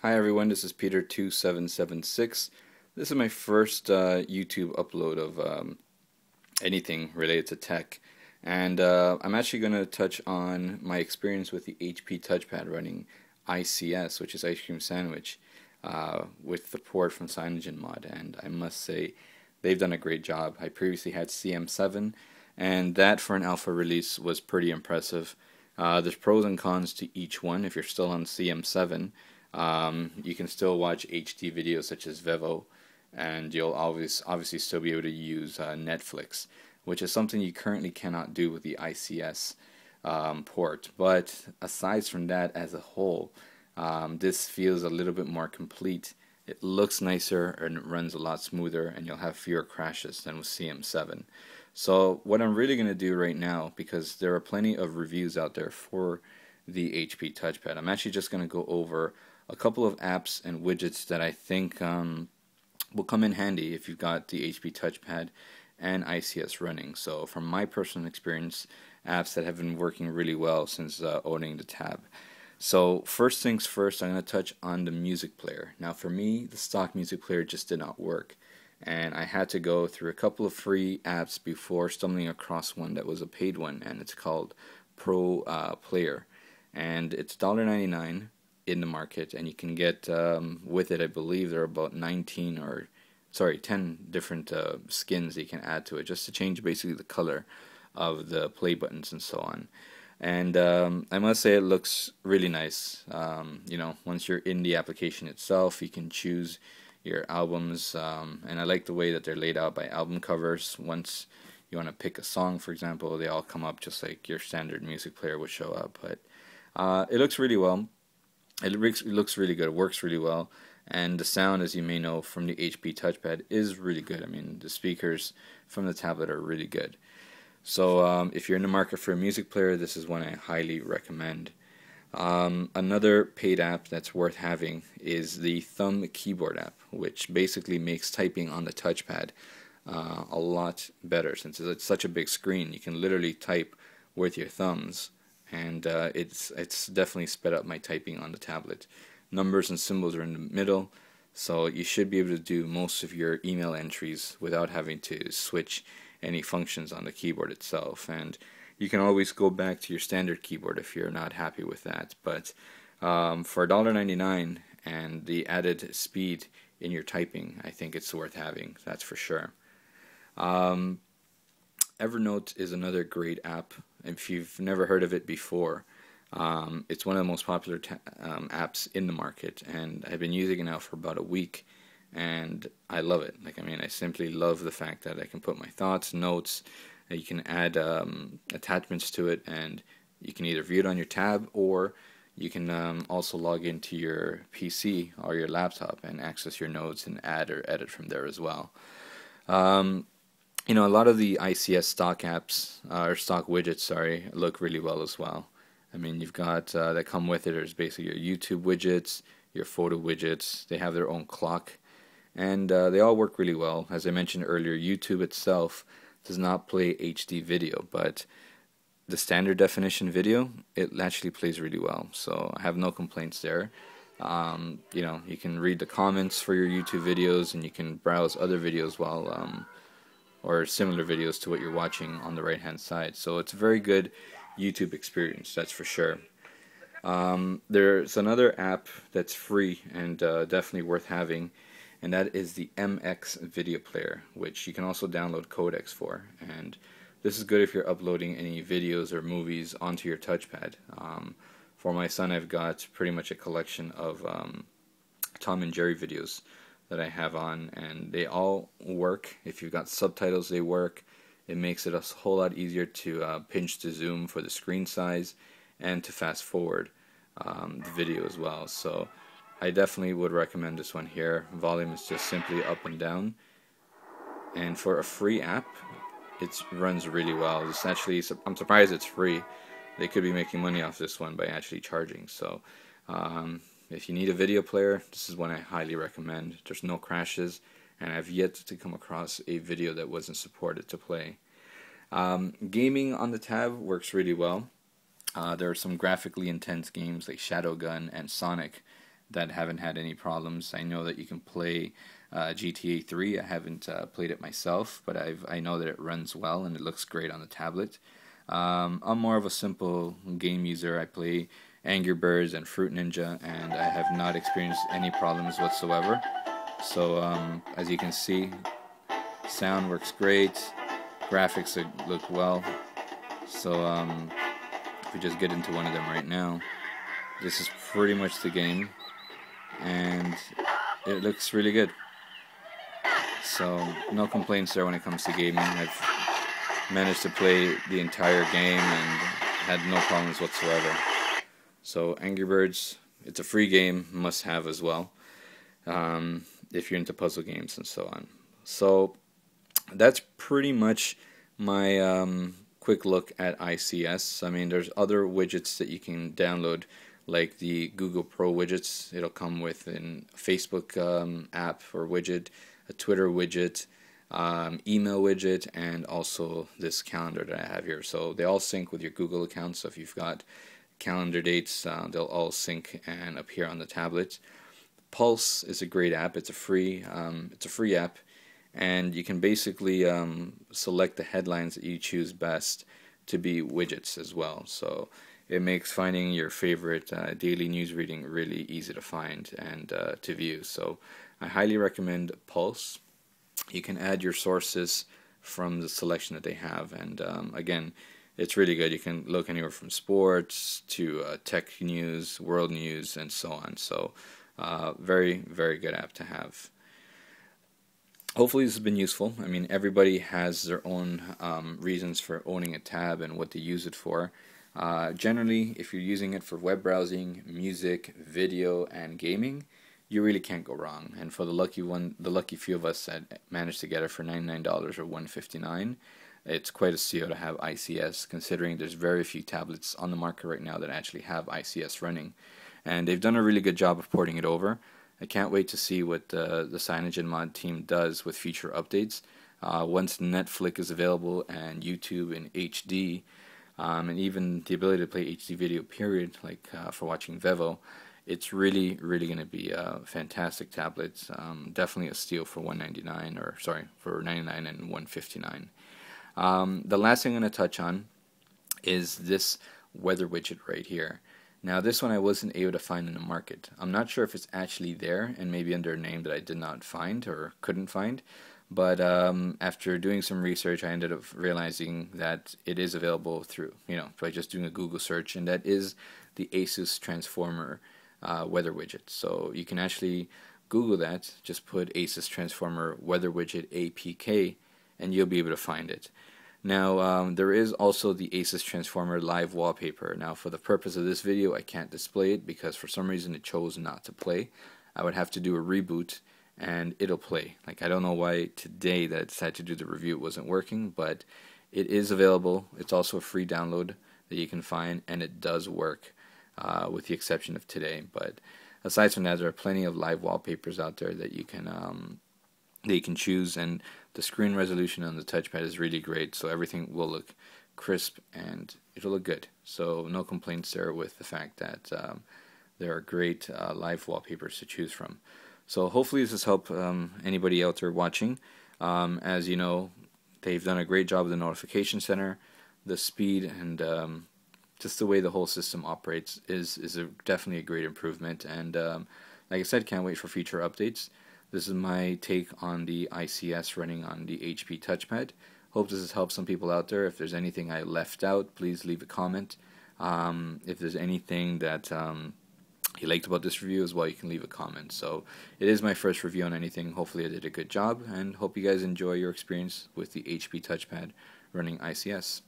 Hi everyone, this is Peter2776. This is my first YouTube upload of anything related to tech, and I'm actually going to touch on my experience with the HP Touchpad running ICS, which is Ice Cream Sandwich, with the port from CyanogenMod, and I must say they've done a great job. I previously had CM7, and that for an alpha release was pretty impressive. There's pros and cons to each one. If you're still on CM7, you can still watch HD videos such as Vevo, and you'll obviously still be able to use Netflix, which is something you currently cannot do with the ICS port. But aside from that, as a whole, this feels a little bit more complete. It looks nicer and it runs a lot smoother, and you'll have fewer crashes than with CM7. So what I'm really going to do right now, because there are plenty of reviews out there for the HP Touchpad, I'm actually just going to go over a couple of apps and widgets that I think will come in handy if you've got the HP Touchpad and ICS running. So from my personal experience, apps that have been working really well since owning the tab. So first things first, I'm going to touch on the music player. Now for me, the stock music player just did not work, and I had to go through a couple of free apps before stumbling across one that was a paid one, and it's called Pro Player, and it's $1.99 in the market, and you can get with it, I believe there are about 10 different skins that you can add to it, just to change basically the color of the play buttons and so on. And I must say it looks really nice. Once you're in the application itself, you can choose your albums, and I like the way that they're laid out by album covers. Once you want to pick a song, for example, they all come up just like your standard music player would show up. But it looks really well. It looks really good. It works really well. And the sound, as you may know from the HP Touchpad, is really good. I mean, the speakers from the tablet are really good. So if you're in the market for a music player, this is one I highly recommend. Another paid app that's worth having is the Thumb Keyboard app, which basically makes typing on the touchpad a lot better. Since it's such a big screen, you can literally type with your thumbs, and it's definitely sped up my typing on the tablet. Numbers and symbols are in the middle, so you should be able to do most of your email entries without having to switch any functions on the keyboard itself. And you can always go back to your standard keyboard if you're not happy with that. But for $1.99 and the added speed in your typing, I think it's worth having, that's for sure. Evernote is another great app. If you've never heard of it before, it's one of the most popular apps in the market, and I've been using it now for about a week, and I love it. I simply love the fact that I can put my thoughts, notes, you can add attachments to it, and you can either view it on your tab, or you can also log into your PC or your laptop and access your notes and add or edit from there as well. A lot of the ICS stock apps, or stock widgets, sorry, look really well as well. You've got that come with it. There's basically your YouTube widgets, your photo widgets. They have their own clock, and they all work really well. As I mentioned earlier, YouTube itself does not play HD video, but the standard definition video, it actually plays really well. So I have no complaints there. You can read the comments for your YouTube videos, and you can browse other videos while or similar videos to what you're watching on the right hand side. So it's a very good YouTube experience, that's for sure. There's another app that's free and definitely worth having, and that is the MX Video Player, which you can also download codecs for. And this is good if you're uploading any videos or movies onto your touchpad. For my son, I've got pretty much a collection of Tom and Jerry videos that I have on, and they all work. If you've got subtitles, they work. It makes it a whole lot easier to pinch to zoom for the screen size and to fast forward the video as well. So I definitely would recommend this one here. Volume is just simply up and down, and for a free app, it runs really well. It's actually, I'm surprised it's free. They could be making money off this one by actually charging. So if you need a video player, this is one I highly recommend. There's no crashes, and I've yet to come across a video that wasn't supported to play. Gaming on the tab works really well. There are some graphically intense games like Shadowgun and Sonic that haven't had any problems. I know that you can play GTA 3. I haven't played it myself, but I know that it runs well and it looks great on the tablet. I'm more of a simple game user. I play Angry Birds and Fruit Ninja, and I have not experienced any problems whatsoever. So as you can see, sound works great, graphics look well. So if we just get into one of them right now, this is pretty much the game, and it looks really good. So no complaints there when it comes to gaming. I've managed to play the entire game and had no problems whatsoever. So Angry Birds, it's a free game, must have as well, if you're into puzzle games and so on. So that's pretty much my quick look at ICS. I mean, there's other widgets that you can download, like the Google Pro widgets. It'll come with a Facebook app or widget, a Twitter widget, email widget, and also this calendar that I have here. So they all sync with your Google account. So if you've got calendar dates, they'll all sync and appear on the tablet. Pulse is a great app. It's a free app, and you can basically select the headlines that you choose best to be widgets as well. So it makes finding your favorite daily news reading really easy to find and to view. So I highly recommend Pulse. You can add your sources from the selection that they have, and again, it's really good. You can look anywhere from sports to tech news, world news, and so on. So very, very good app to have. Hopefully this has been useful. I mean, everybody has their own reasons for owning a tab and what to use it for. Generally, if you're using it for web browsing, music, video, and gaming, you really can't go wrong. And for the lucky few of us that managed to get it for $99 or $159, it's quite a steal to have ICS, considering there's very few tablets on the market right now that actually have ICS running. And they've done a really good job of porting it over. I can't wait to see what the CyanogenMod team does with future updates. Once Netflix is available and YouTube in HD, and even the ability to play HD video period, like for watching Vevo, it's really going to be a fantastic tablet. Definitely a steal for $199, or sorry, for $99 and $159. The last thing I'm going to touch on is this weather widget right here. Now this one I wasn't able to find in the market. I'm not sure if it's actually there and maybe under a name that I did not find or couldn't find, but after doing some research I ended up realizing that it is available through, by just doing a Google search, and that is the Asus Transformer weather widget. So you can actually Google that, just put Asus Transformer weather widget APK, and you'll be able to find it. Now there is also the Asus Transformer live wallpaper. Now for the purpose of this video I can't display it because for some reason it chose not to play. I would have to do a reboot and it'll play. Like, I don't know why today that I decided to do the review it wasn't working, but it is available. It's also a free download that you can find, and it does work with the exception of today. But aside from that, there are plenty of live wallpapers out there that you can choose, and the screen resolution on the touchpad is really great, so everything will look crisp and it'll look good. So no complaints there with the fact that there are great live wallpapers to choose from. So hopefully this has helped anybody out there watching. As you know, they've done a great job with the notification center. The speed and just the way the whole system operates is definitely a great improvement. And like I said, can't wait for future updates. This is my take on the ICS running on the HP Touchpad. Hope this has helped some people out there. If there's anything I left out, please leave a comment. If there's anything that you liked about this review as well, you can leave a comment. So it is my first review on anything. Hopefully I did a good job, and hope you guys enjoy your experience with the HP Touchpad running ICS.